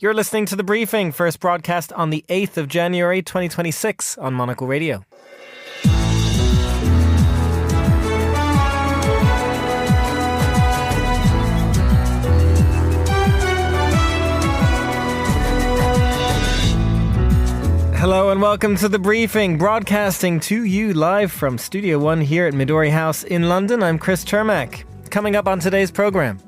You're listening to The Briefing, first broadcast on the 8th of January 2026 on Monocle Radio. Hello and welcome to The Briefing, broadcasting to you live from Studio 1 here at Midori House in London. I'm Chris Chermak. Coming up on today's programme.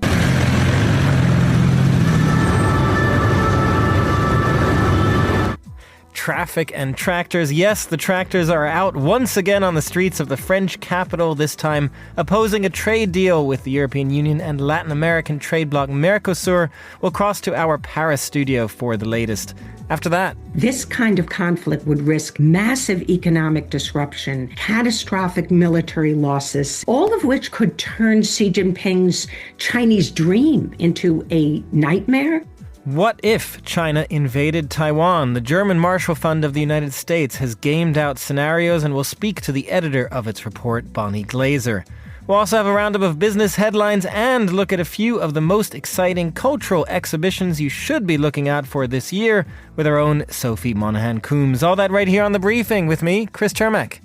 Traffic and tractors. Yes, the tractors are out once again on the streets of the French capital, this time opposing a trade deal with the European Union and Latin American trade bloc Mercosur. We'll cross to our Paris studio for the latest. After that, this kind of conflict would risk massive economic disruption, catastrophic military losses, all of which could turn Xi Jinping's Chinese dream into a nightmare. What if China invaded Taiwan? The German Marshall Fund of the United States has gamed out scenarios and will speak to the editor of its report, Bonnie Glaser. We'll also have a roundup of business headlines and look at a few of the most exciting cultural exhibitions you should be looking out for this year with our own Sophie Monahan-Coombs. All that right here on The Briefing with me, Chris Chermak.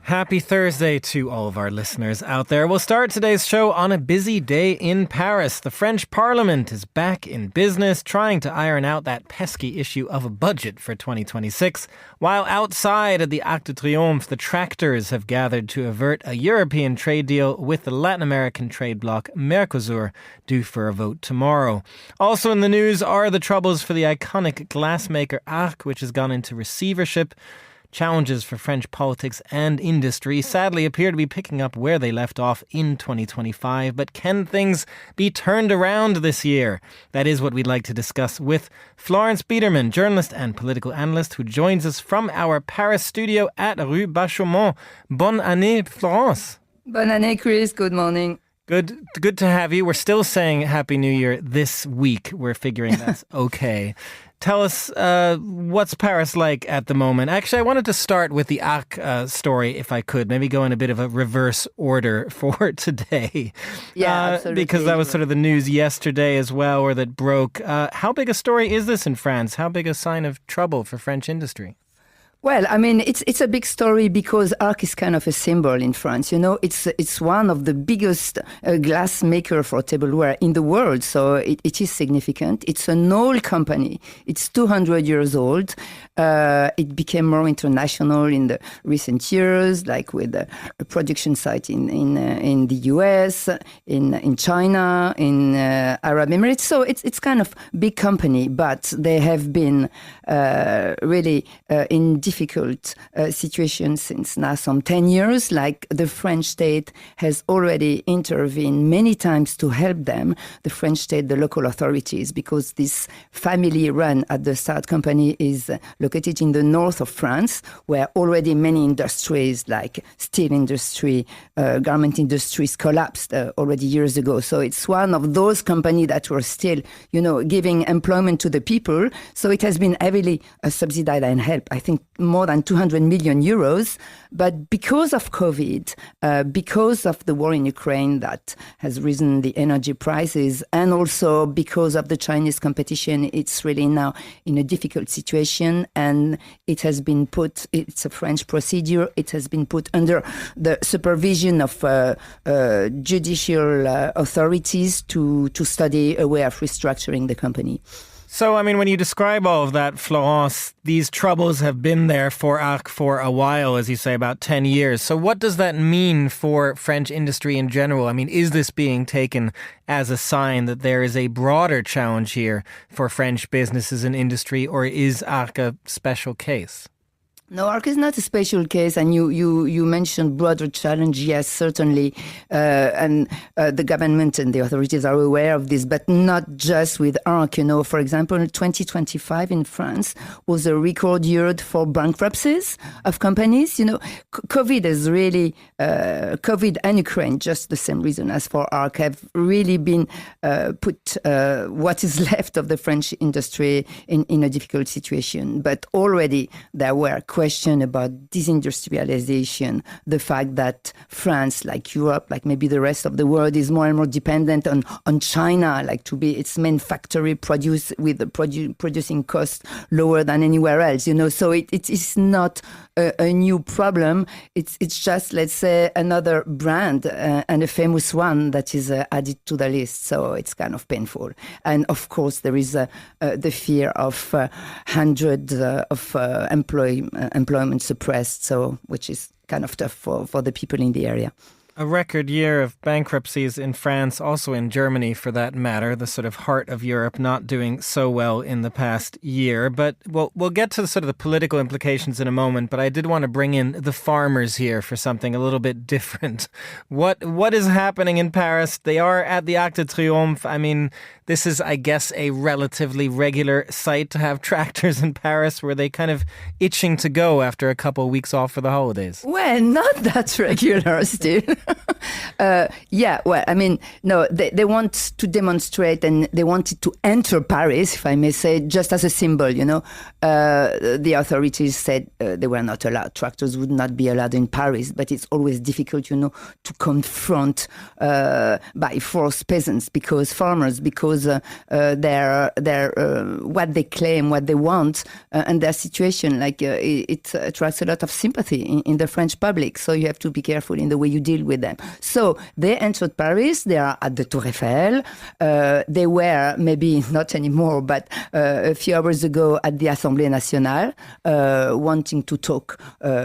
Happy Thursday to all of our listeners out there. We'll start today's show on a busy day in Paris. The French Parliament is back in business, trying to iron out that pesky issue of a budget for 2026. While outside at the Arc de Triomphe, the tractors have gathered to avert a European trade deal with the Latin American trade bloc Mercosur, due for a vote tomorrow. Also in the news are the troubles for the iconic glassmaker Arc, which has gone into receivership. Challenges for French politics and industry sadly appear to be picking up where they left off in 2025. But can things be turned around this year? That is what we'd like to discuss with Florence Biedermann, journalist and political analyst, who joins us from our Paris studio at Rue Bachaumont. Bonne année, Florence. Bonne année, Chris. Good morning. Good to have you. We're still saying Happy New Year this week. We're figuring that's okay. Tell us, what's Paris like at the moment? Actually, I wanted to start with the Arc story, if I could. Maybe go in a bit of a reverse order for today. Yeah, absolutely. Because that was sort of the news yesterday as well, or that broke. How big a story is this in France? How big a sign of trouble for French industry? Well, I mean, it's a big story because Arc is kind of a symbol in France. You know, it's one of the biggest glass maker for tableware in the world, so it is significant. It's an old company. It's 200 years old. It became more international in the recent years, like with a production site in the US, in China, in Arab Emirates. So it's kind of big company, but they have been really in difficult situation since now some 10 years. Like the French state has already intervened many times to help them, the French state, the local authorities, because this family-run at the start company is located in the north of France, where already many industries like steel industry, garment industries collapsed already years ago. So it's one of those companies that were still, giving employment to the people. So it has been heavily subsidized and helped, I think, more than 200 million euros. But because of COVID, because of the war in Ukraine that has risen the energy prices, and also because of the Chinese competition, it's really now in a difficult situation. And it has been it's a French procedure, it has been put under the supervision of judicial authorities to study a way of restructuring the company. So, I mean, when you describe all of that, Florence, these troubles have been there for Arc for a while, as you say, about 10 years. So what does that mean for French industry in general? I mean, is this being taken as a sign that there is a broader challenge here for French businesses and industry, or is Arc a special case? No, Arc is not a special case, and you mentioned broader challenge. Yes, certainly, and the government and the authorities are aware of this, but not just with Arc. For example, 2025 in France was a record year for bankruptcies of companies. COVID is really COVID and Ukraine, just the same reason as for Arc, have really been put what is left of the French industry in a difficult situation. But already there were questions question about disindustrialization, the fact that France, like Europe, like maybe the rest of the world, is more and more dependent on China, like to be its main factory producing costs lower than anywhere else, So it is not a new problem. It's just, let's say, another brand and a famous one that is added to the list. So it's kind of painful. And of course, there is the fear of hundreds of employment suppressed, which is kind of tough for the people in the area. A record year of bankruptcies in France, also in Germany for that matter, the sort of heart of Europe, not doing so well in the past year. But we'll get to the sort of the political implications in a moment, but I did want to bring in the farmers here for something a little bit different. What is happening in Paris? They are at the Arc de Triomphe. I mean, this is, I guess, a relatively regular sight to have tractors in Paris. Were they kind of itching to go after a couple of weeks off for the holidays? Well, not that regular still. No, they want to demonstrate and they wanted to enter Paris, if I may say, just as a symbol, The authorities said they were not allowed. Tractors would not be allowed in Paris, but it's always difficult, to confront by force peasants because their what they claim, what they want, and their situation, it attracts a lot of sympathy in the French public. So you have to be careful in the way you deal with them. So they entered Paris. They are at the Tour Eiffel. They were, maybe not anymore, but a few hours ago at the Assemblée Nationale, wanting to talk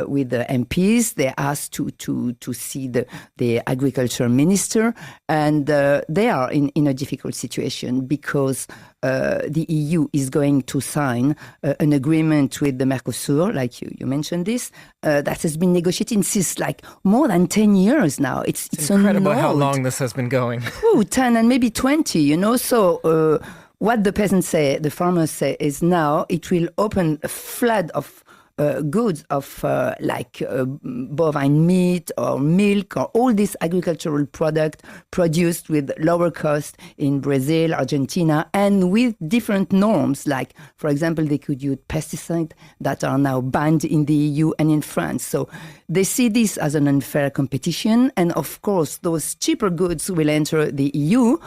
with the MPs. They asked to see the agriculture minister, and they are in a difficult situation because the EU is going to sign an agreement with the Mercosur, like you mentioned this, that has been negotiated since more than 10 years now. It's incredible how long this has been going. 10 and maybe 20, So what the farmers say is now it will open a flood of goods of bovine meat or milk or all these agricultural products produced with lower cost in Brazil, Argentina, and with different norms. Like, for example, they could use pesticides that are now banned in the EU and in France. So they see this as an unfair competition. And of course, those cheaper goods will enter the EU.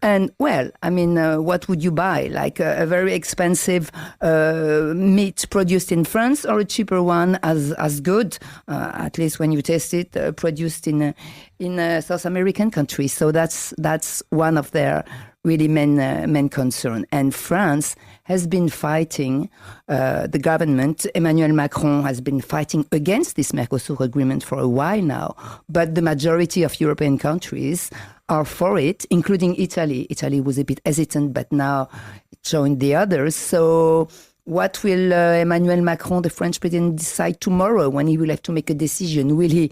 And, what would you buy? Like a very expensive meat produced in France or a cheaper one as good, at least when you taste it, produced in South American countries. So that's one of their really main concern. And France has been fighting, the government, Emmanuel Macron has been fighting against this Mercosur agreement for a while now. But the majority of European countries are for it, including Italy. Italy was a bit hesitant, but now it joined the others. So what will Emmanuel Macron, the French president, decide tomorrow when he will have to make a decision? Will he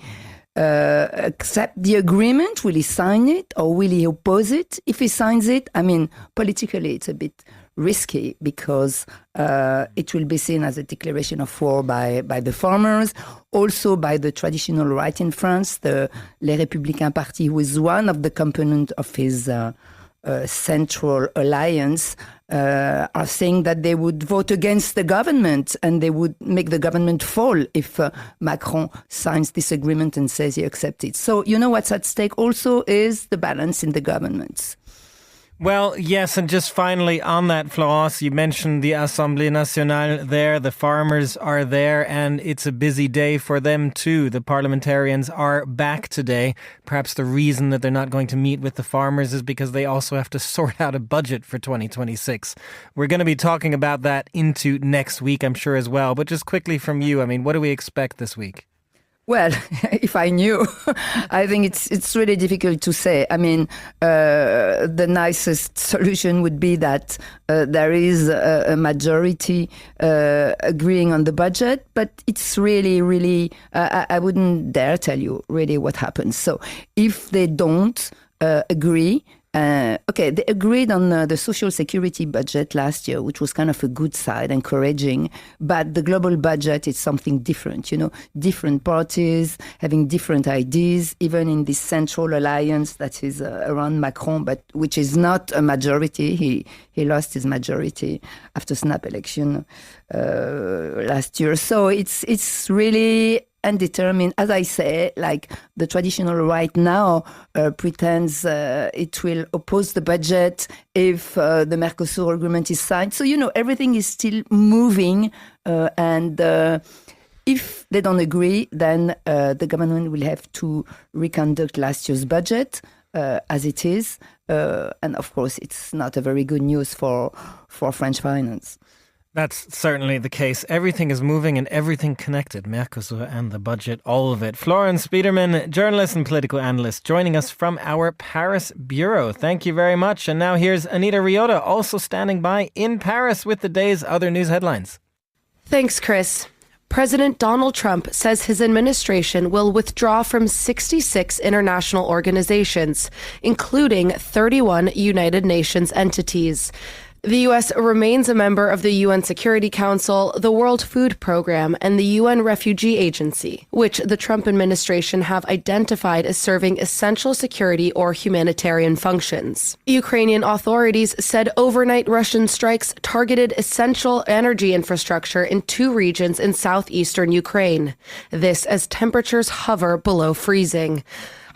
accept the agreement? Will he sign it or will he oppose it? If he signs it, politically it's a bit risky because it will be seen as a declaration of war by the farmers, also by the traditional right in France, the Les Républicains Party, who is one of the components of his central alliance, are saying that they would vote against the government and they would make the government fall if Macron signs this agreement and says he accepts it. So what's at stake also is the balance in the governments. Well, yes, and just finally on that, Florence, you mentioned the Assemblée Nationale there. The farmers are there, and it's a busy day for them too. The parliamentarians are back today. Perhaps the reason that they're not going to meet with the farmers is because they also have to sort out a budget for 2026. We're going to be talking about that into next week, I'm sure, as well. But just quickly from you, what do we expect this week? Well, if I knew, I think it's really difficult to say. The nicest solution would be that there is a majority agreeing on the budget, but it's really, I wouldn't dare tell you really what happens. So if they don't agree, Okay, they agreed on the social security budget last year, which was kind of a good side, encouraging. But the global budget is something different, different parties having different ideas, even in this central alliance that is around Macron, but which is not a majority. He lost his majority after snap election last year. So it's really undetermined. As I say, like the traditional right now pretends it will oppose the budget if the Mercosur agreement is signed. So, everything is still moving. And if they don't agree, then the government will have to reconduct last year's budget as it is. And of course, it's not a very good news for French finance. That's certainly the case. Everything is moving and everything connected. Mercosur and the budget, all of it. Florence Biedermann, journalist and political analyst, joining us from our Paris bureau. Thank you very much. And now here's Anita Riota, also standing by in Paris with the day's other news headlines. Thanks, Chris. President Donald Trump says his administration will withdraw from 66 international organizations, including 31 United Nations entities. The U.S. remains a member of the UN Security Council, the World Food Program, and the UN Refugee Agency, which the Trump administration have identified as serving essential security or humanitarian functions. Ukrainian authorities said overnight Russian strikes targeted essential energy infrastructure in 2 regions in southeastern Ukraine. This as temperatures hover below freezing.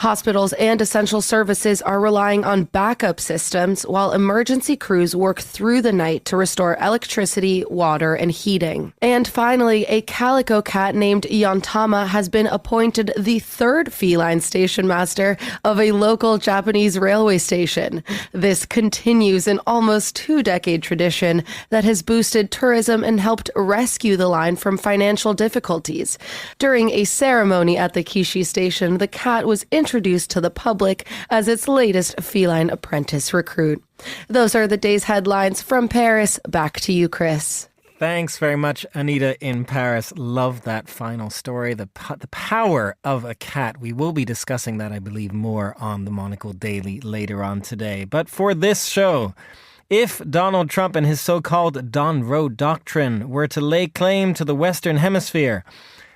Hospitals and essential services are relying on backup systems while emergency crews work through the night to restore electricity, water, and heating. And finally, a calico cat named Yontama has been appointed the 3rd feline station master of a local Japanese railway station. This continues an almost 2-decade tradition that has boosted tourism and helped rescue the line from financial difficulties. During a ceremony at the Kishi station, the cat was introduced to the public as its latest feline apprentice recruit. Those are the day's headlines from Paris. Back to you, Chris. Thanks very much, Anita in Paris. Love that final story, the power of a cat. We will be discussing that, I believe, more on the Monocle Daily later on today. But for this show, if Donald Trump and his so-called Don Road Doctrine were to lay claim to the Western Hemisphere,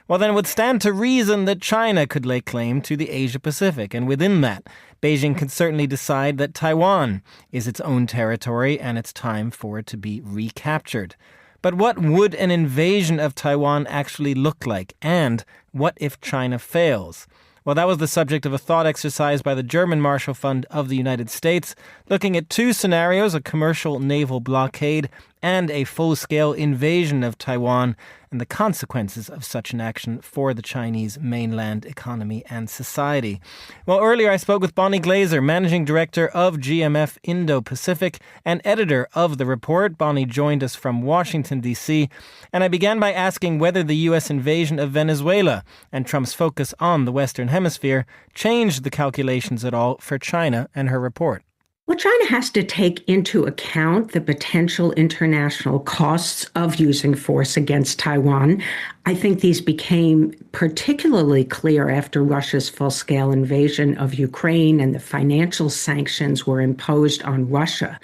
well, then it would stand to reason that China could lay claim to the Asia-Pacific. And within that, Beijing can certainly decide that Taiwan is its own territory and it's time for it to be recaptured. But what would an invasion of Taiwan actually look like? And what if China fails? Well, that was the subject of a thought exercise by the German Marshall Fund of the United States, looking at 2 scenarios, a commercial naval blockade and a full-scale invasion of Taiwan, and the consequences of such an action for the Chinese mainland economy and society. Well, earlier I spoke with Bonnie Glaser, Managing Director of GMF Indo-Pacific and editor of the report. Bonnie joined us from Washington, D.C., and I began by asking whether the U.S. invasion of Venezuela and Trump's focus on the Western Hemisphere changed the calculations at all for China and her report. Well, China has to take into account the potential international costs of using force against Taiwan. I think these became particularly clear after Russia's full-scale invasion of Ukraine and the financial sanctions were imposed on Russia.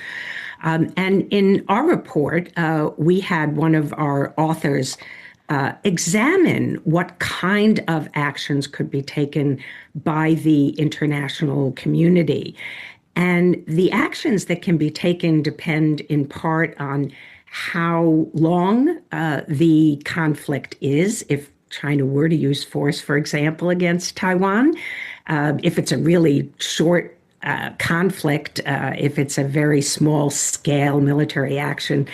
And in our report, we had one of our authors examine what kind of actions could be taken by the international community. And the actions that can be taken depend in part on how long the conflict is. If China were to use force, for example, against Taiwan, if it's a really short conflict, if it's a very small scale military action,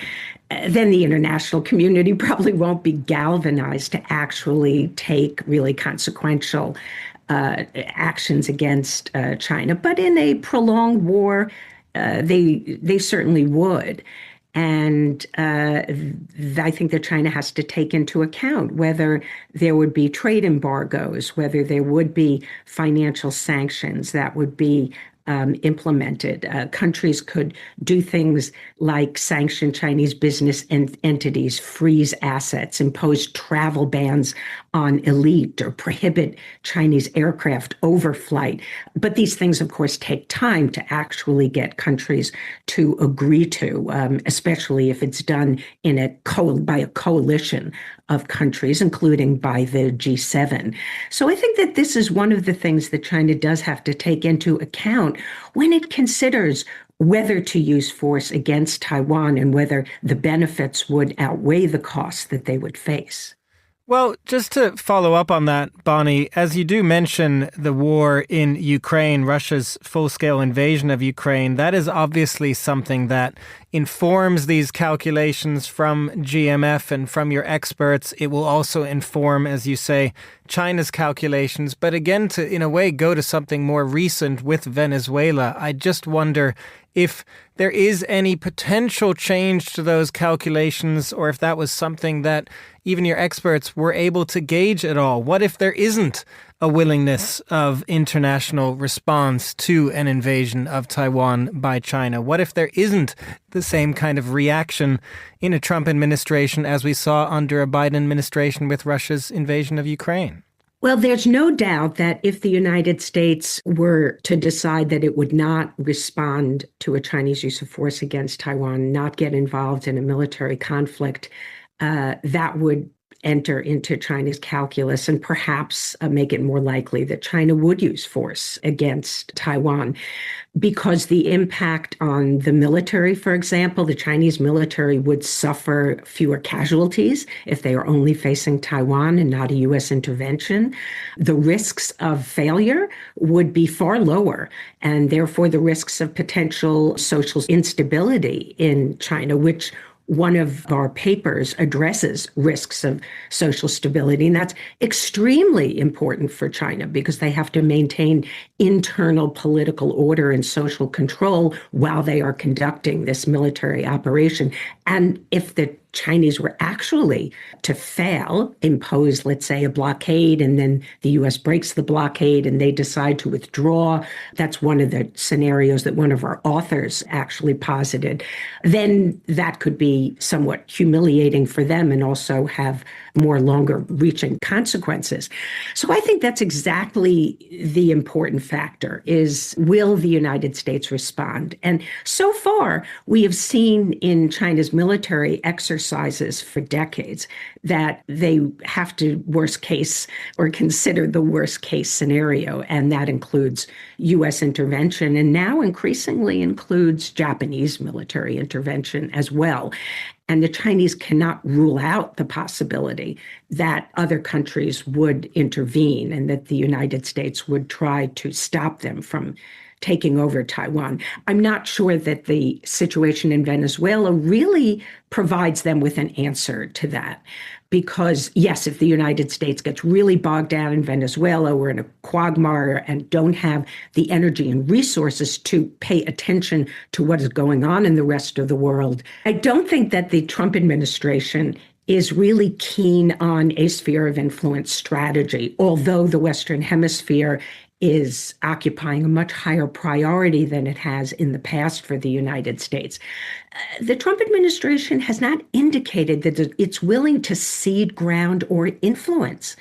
then the international community probably won't be galvanized to actually take really consequential actions against China. But in a prolonged war, they certainly would. And I think that China has to take into account whether there would be trade embargoes, whether there would be financial sanctions that would be implemented. Countries could do things like sanction Chinese business entities, freeze assets, impose travel bans on elite, or prohibit Chinese aircraft overflight. But these things, of course, take time to actually get countries to agree to, especially if it's done by a coalition of countries, including by the G7. So I think that this is one of the things that China does have to take into account when it considers whether to use force against Taiwan and whether the benefits would outweigh the costs that they would face. Well, just to follow up on that, Bonnie, as you do mention the war in Ukraine, Russia's full-scale invasion of Ukraine, that is obviously something that informs these calculations from GMF and from your experts. It will also inform, as you say, China's calculations. But again, to, in a way, go to something more recent with Venezuela, I just wonder if there is any potential change to those calculations, or if that was something that even your experts were able to gauge at all. What if there isn't a willingness of international response to an invasion of Taiwan by China? What if there isn't the same kind of reaction in a Trump administration as we saw under a Biden administration with Russia's invasion of Ukraine? Well, there's no doubt that if the United States were to decide that it would not respond to a Chinese use of force against Taiwan, not get involved in a military conflict, that would enter into China's calculus and perhaps make it more likely that China would use force against Taiwan, because the impact on the military, for example, the Chinese military would suffer fewer casualties if they are only facing Taiwan and not a U.S. intervention. The risks of failure would be far lower, and therefore the risks of potential social instability in China, which one of our papers addresses risks of social stability, and that's extremely important for China because they have to maintain internal political order and social control while they are conducting this military operation. And if the Chinese were actually to fail, impose, let's say, a blockade, and then the U.S. breaks the blockade and they decide to withdraw, that's one of the scenarios that one of our authors actually posited, then that could be somewhat humiliating for them and also have more longer-reaching consequences. So I think that's exactly the important factor, is will the United States respond? And so far, we have seen in China's military exercises for decades that they have to worst case or consider the worst case scenario, and that includes U.S. intervention and now increasingly includes Japanese military intervention as well. And the Chinese cannot rule out the possibility that other countries would intervene and that the United States would try to stop them from taking over Taiwan. I'm not sure that the situation in Venezuela really provides them with an answer to that. Because, yes, if the United States gets really bogged down in Venezuela, we're in a quagmire and don't have the energy and resources to pay attention to what is going on in the rest of the world, I don't think that the Trump administration is really keen on a sphere of influence strategy, although the Western Hemisphere is occupying a much higher priority than it has in the past for the United States. The Trump administration has not indicated that it's willing to cede ground or influence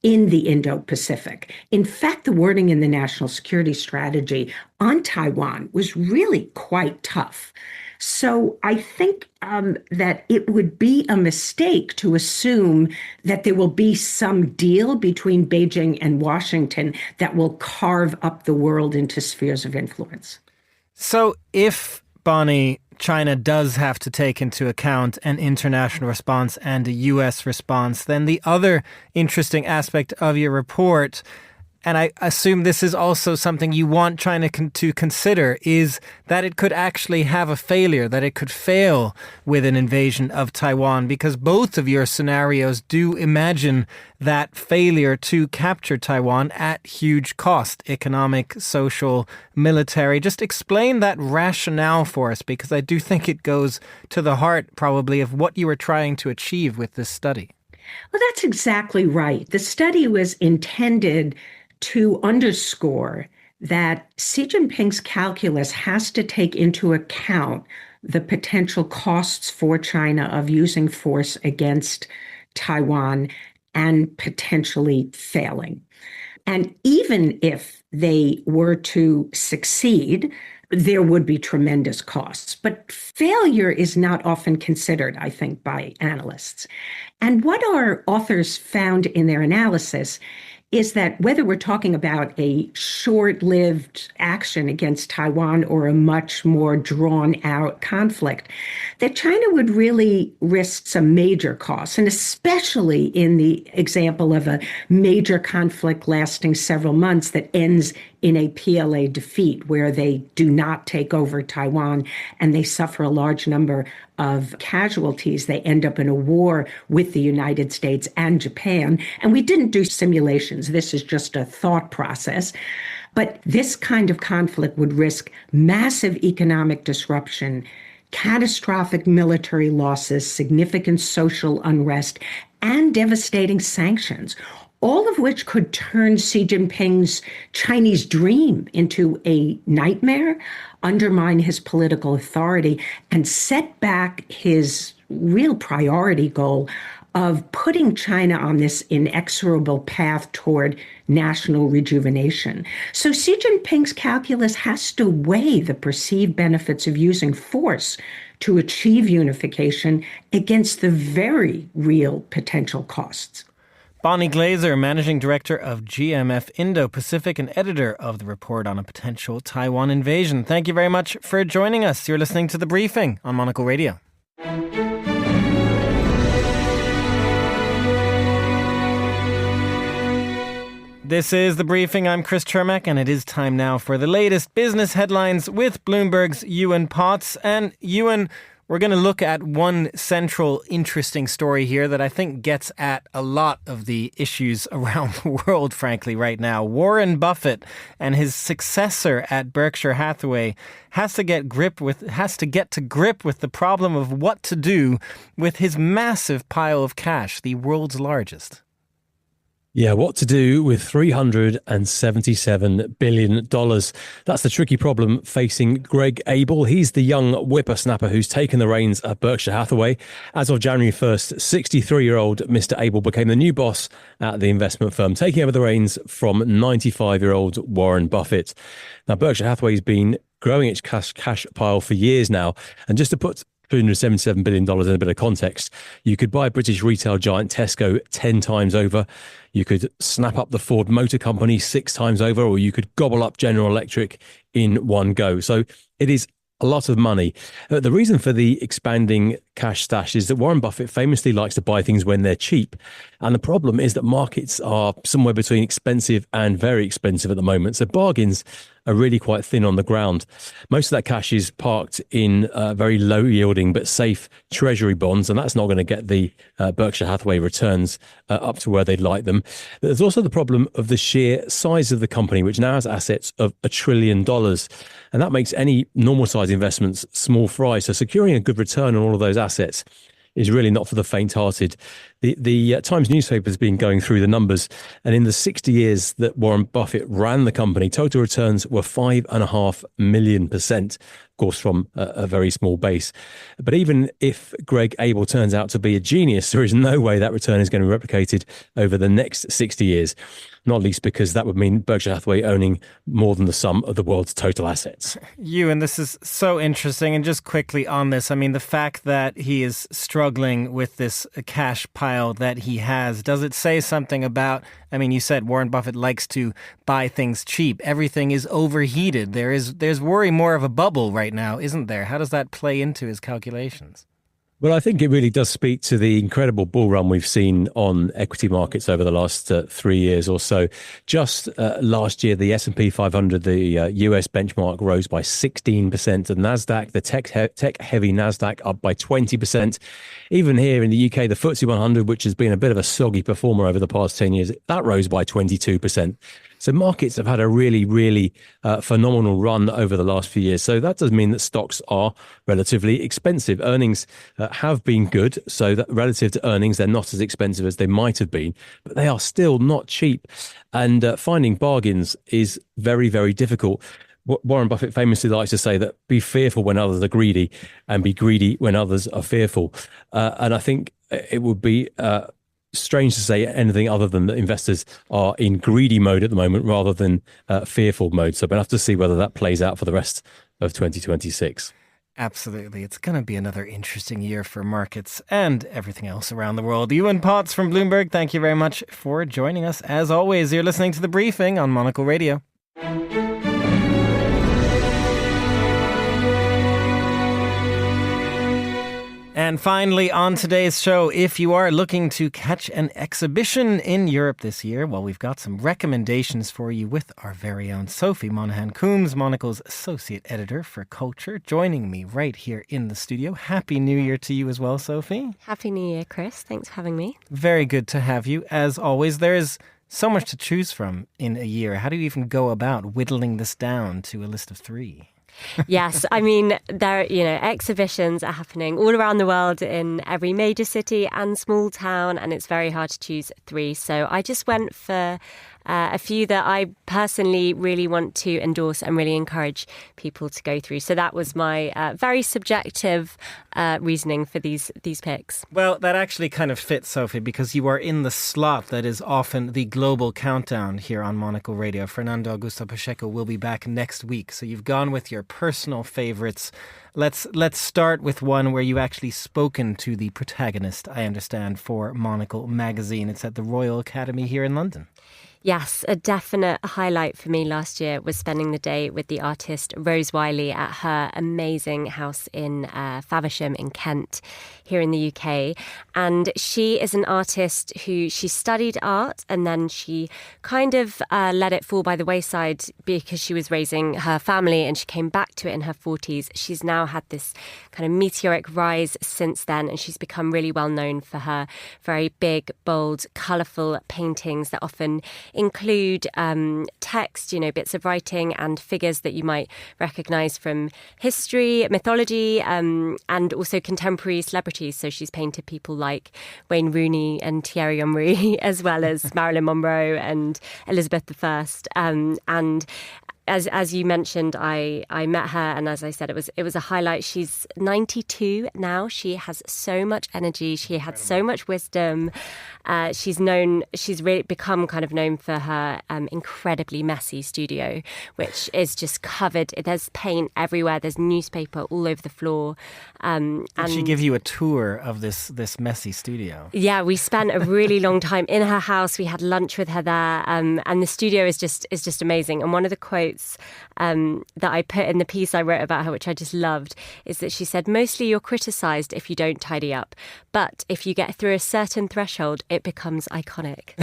in the Indo-Pacific. In fact, the wording in the national security strategy on Taiwan was really quite tough. So I think that it would be a mistake to assume that there will be some deal between Beijing and Washington that will carve up the world into spheres of influence. So if, Bonnie, China does have to take into account an international response and a U.S. response, then the other interesting aspect of your report, and I assume this is also something you want China to consider, is that it could actually have a failure, that it could fail with an invasion of Taiwan, because both of your scenarios do imagine that failure to capture Taiwan at huge cost, economic, social, military. Just explain that rationale for us, because I do think it goes to the heart probably of what you were trying to achieve with this study. Well, that's exactly right. The study was intended to underscore that Xi Jinping's calculus has to take into account the potential costs for China of using force against Taiwan and potentially failing. And even if they were to succeed, there would be tremendous costs. But failure is not often considered, I think, by analysts. And what our authors found in their analysis is that whether we're talking about a short-lived action against Taiwan or a much more drawn-out conflict, that China would really risk some major costs, and especially in the example of a major conflict lasting several months that ends in a PLA defeat where they do not take over Taiwan and they suffer a large number of casualties. They end up in a war with the United States and Japan. And we didn't do simulations. This is just a thought process. But this kind of conflict would risk massive economic disruption, catastrophic military losses, significant social unrest, and devastating sanctions, all of which could turn Xi Jinping's Chinese dream into a nightmare, undermine his political authority, and set back his real priority goal of putting China on this inexorable path toward national rejuvenation. So Xi Jinping's calculus has to weigh the perceived benefits of using force to achieve unification against the very real potential costs. Bonnie Glazer, Managing Director of GMF Indo-Pacific and editor of the report on a potential Taiwan invasion. Thank you very much for joining us. You're listening to The Briefing on Monocle Radio. This is The Briefing. I'm Chris Chermak, and it is time now for the latest business headlines with Bloomberg's Ewan Potts. And Ewan, we're going to look at one central interesting story here that I think gets at a lot of the issues around the world, frankly, right now. Warren Buffett and his successor at Berkshire Hathaway has to get to grip with the problem of what to do with his massive pile of cash, the world's largest. Yeah, what to do with $377 billion. That's the tricky problem facing Greg Abel. He's the young whippersnapper who's taken the reins at Berkshire Hathaway. As of January 1st, 63-year-old Mr. Abel became the new boss at the investment firm, taking over the reins from 95-year-old Warren Buffett. Now, Berkshire Hathaway's been growing its cash pile for years now. And just to put $277 billion in a bit of context, you could buy British retail giant Tesco 10 times over. You could snap up the Ford Motor Company 6 times over, or you could gobble up General Electric in one go. So it is a lot of money. The reason for the expanding cash stash is that Warren Buffett famously likes to buy things when they're cheap. And the problem is that markets are somewhere between expensive and very expensive at the moment. So bargains are really quite thin on the ground. Most of that cash is parked in very low yielding but safe treasury bonds, and that's not going to get the Berkshire Hathaway returns up to where they'd like them. There's also the problem of the sheer size of the company, which now has assets of $1 trillion. And that makes any normal size investments small fry. So securing a good return on all of those assets is really not for the faint-hearted. The Times newspaper has been going through the numbers, and in the 60 years that Warren Buffett ran the company, total returns were 5.5 million%, of course, from a very small base. But even if Greg Abel turns out to be a genius, there is no way that return is going to be replicated over the next 60 years, not least because that would mean Berkshire Hathaway owning more than the sum of the world's total assets. And this is so interesting. And just quickly on this, I mean, the fact that he is struggling with this cash pile that he has, does it say something about, I mean, you said Warren Buffett likes to buy things cheap. Everything is overheated. There's worry more of a bubble right now, isn't there? How does that play into his calculations? Well, I think it really does speak to the incredible bull run we've seen on equity markets over the last 3 years or so. Just last year, the S&P 500, the US benchmark, rose by 16%. The NASDAQ, the tech-heavy NASDAQ, up by 20%. Even here in the UK, the FTSE 100, which has been a bit of a soggy performer over the past 10 years, that rose by 22%. So markets have had a really, really phenomenal run over the last few years. So that does mean that stocks are relatively expensive. Earnings have been good. So that relative to earnings, they're not as expensive as they might have been, but they are still not cheap. And finding bargains is very, very difficult. Warren Buffett famously likes to say that be fearful when others are greedy and be greedy when others are fearful. And I think it would be strange to say anything other than that investors are in greedy mode at the moment rather than fearful mode. So we'll have to see whether that plays out for the rest of 2026. Absolutely. It's going to be another interesting year for markets and everything else around the world. Ewan Potts from Bloomberg, thank you very much for joining us. As always, you're listening to The Briefing on Monocle Radio. And finally, on today's show, if you are looking to catch an exhibition in Europe this year, well, we've got some recommendations for you with our very own Sophie Monaghan-Coombs, Monocle's Associate Editor for Culture, joining me right here in the studio. Happy New Year to you as well, Sophie. Happy New Year, Chris. Thanks for having me. Very good to have you. As always, there is so much to choose from in a year. How do you even go about whittling this down to a list of 3? Yes, I mean, exhibitions are happening all around the world in every major city and small town, and it's very hard to choose 3. So I just went for a few that I personally really want to endorse and really encourage people to go through. So that was my very subjective reasoning for these picks. Well, that actually kind of fits, Sophie, because you are in the slot that is often the global countdown here on Monocle Radio. Fernando Augusto Pacheco will be back next week. So you've gone with your personal favorites. Let's start with one where you actually spoken to the protagonist, I understand, for Monocle magazine. It's at the Royal Academy here in London. Yes, a definite highlight for me last year was spending the day with the artist Rose Wiley at her amazing house in Faversham in Kent, here in the UK. And she is an artist who she studied art and then she kind of let it fall by the wayside because she was raising her family and she came back to it in her 40s. She's now had this kind of meteoric rise since then, and she's become really well known for her very big, bold, colourful paintings that often include text, bits of writing and figures that you might recognise from history, mythology, and also contemporary celebrities. So she's painted people like Wayne Rooney and Thierry Henry, as well as Marilyn Monroe and Elizabeth I. And as you mentioned, I met her, and as I said, it was a highlight. She's 92 now. She has so much energy. She had so much wisdom. She's really become kind of known for her incredibly messy studio, which is just covered. There's paint everywhere. There's newspaper all over the floor. Did she give you a tour of this messy studio? Yeah, we spent a really long time in her house. We had lunch with her there, and the studio is just amazing. And one of the quotes that I put in the piece I wrote about her, which I just loved, is that she said, "Mostly you're criticised if you don't tidy up, but if you get through a certain threshold, it becomes iconic."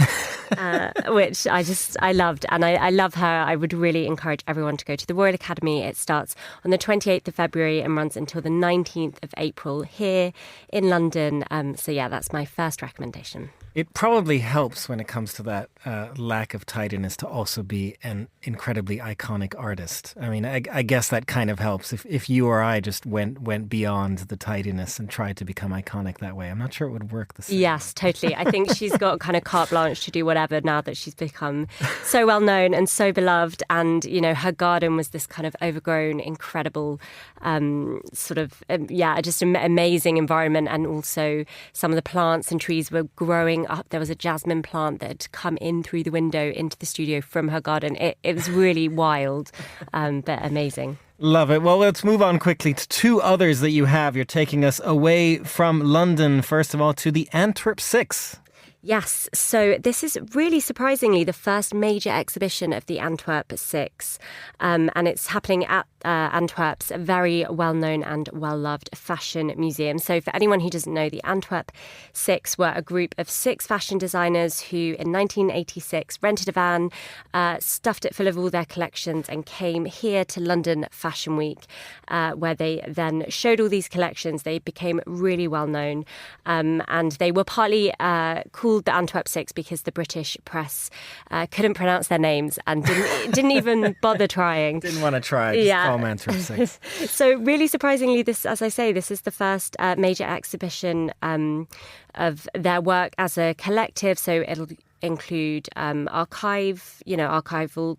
Which I loved, and I love her. I would really encourage everyone to go to the Royal Academy. It starts on the 28th of February and runs until the 19th of April here in London. So yeah, that's my first recommendation. It probably helps when it comes to that lack of tidiness to also be an incredibly iconic artist. I mean, I guess that kind of helps. If you or I just went beyond the tidiness and tried to become iconic that way, I'm not sure it would work the same. Yes, totally. I think she's got kind of carte blanche to do whatever now that she's become so well known and so beloved. And, her garden was this kind of overgrown, incredible just an amazing environment. And also some of the plants and trees were growing up. There was a jasmine plant that had come in through the window into the studio from her garden. It was really wild, but amazing. Love it. Well, let's move on quickly to 2 others that you have. You're taking us away from London, first of all, to the Antwerp 6. Yes, so this is really surprisingly the first major exhibition of the Antwerp 6, and it's happening at Antwerp's very well-known and well-loved fashion museum. So for anyone who doesn't know, the Antwerp 6 were a group of 6 fashion designers who in 1986 rented a van, stuffed it full of all their collections and came here to London Fashion Week, where they then showed all these collections. They became really well-known, and they were partly called called the Antwerp Six because the British press couldn't pronounce their names and didn't even bother trying. Didn't want to try. Just call them Antwerp Six. So really surprisingly, this, as I say, this is the first major exhibition of their work as a collective. So it'll include archival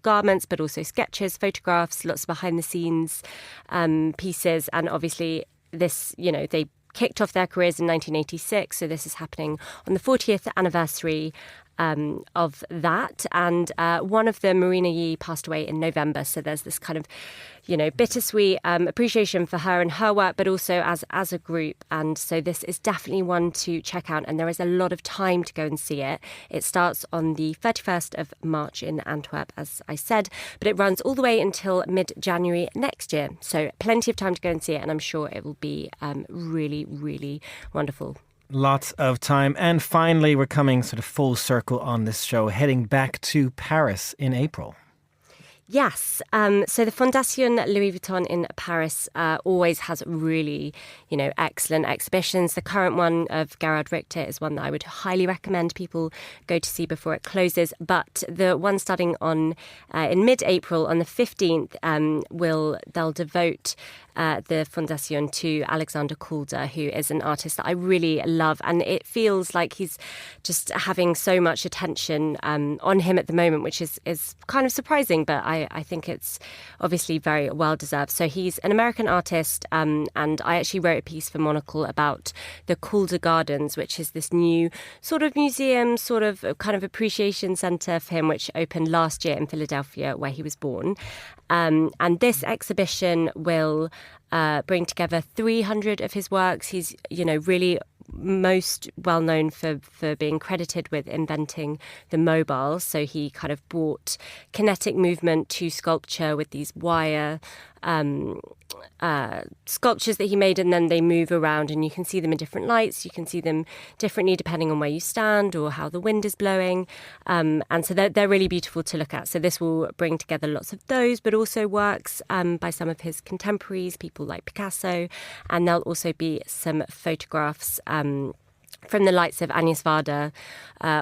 garments, but also sketches, photographs, lots of behind the scenes pieces. And obviously this, they kicked off their careers in 1986. So this is happening on the 40th anniversary of that. And one of them, Marina Yee, passed away in November. So there's this kind of, bittersweet appreciation for her and her work, but also as a group. And so this is definitely one to check out. And there is a lot of time to go and see it. It starts on the 31st of March in Antwerp, as I said, but it runs all the way until mid-January next year. So plenty of time to go and see it. And I'm sure it will be really, really wonderful. Lots of time. And finally, we're coming sort of full circle on this show, heading back to Paris in April. Yes. So the Fondation Louis Vuitton in Paris always has really, excellent exhibitions. The current one of Gerhard Richter is one that I would highly recommend people go to see before it closes. But the one starting on in mid-April on the 15th, they'll devote the Fondation to Alexander Calder, who is an artist that I really love. And it feels like he's just having so much attention on him at the moment, which is kind of surprising, but I think it's obviously very well deserved. So he's an American artist, and I actually wrote a piece for Monocle about the Calder Gardens, which is this new sort of museum, sort of kind of appreciation centre for him, which opened last year in Philadelphia, where he was born. And this exhibition will bring together 300 of his works. He's, really most well known for being credited with inventing the mobile. So he kind of brought kinetic movement to sculpture with these wire sculptures that he made, and then they move around and you can see them in different lights. You can see them differently depending on where you stand or how the wind is blowing. And so they're really beautiful to look at. So this will bring together lots of those, but also works by some of his contemporaries, people like Picasso. And there'll also be some photographs from the likes of Agnès Varda,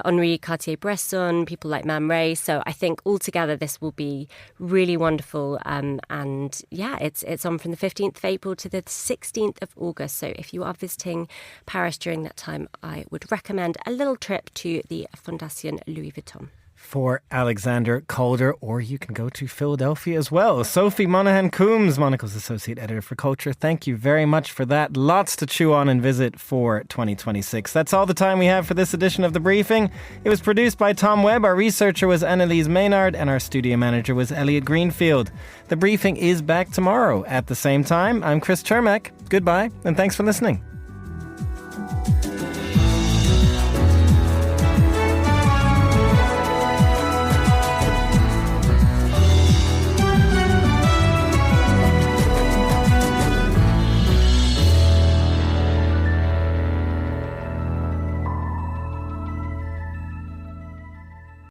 Henri Cartier-Bresson, people like Man Ray. So I think altogether this will be really wonderful. And yeah, it's on from the 15th of April to the 16th of August. So if you are visiting Paris during that time, I would recommend a little trip to the Fondation Louis Vuitton. For Alexander Calder, or you can go to Philadelphia as well. Sophie Monahan-Coombs, Monocle's Associate Editor for Culture. Thank you very much for that. Lots to chew on and visit for 2026. That's all the time we have for this edition of The Briefing. It was produced by Tom Webb. Our researcher was Annalise Maynard, and our studio manager was Elliot Greenfield. The Briefing is back tomorrow at the same time. I'm Chris Chermak. Goodbye, and thanks for listening.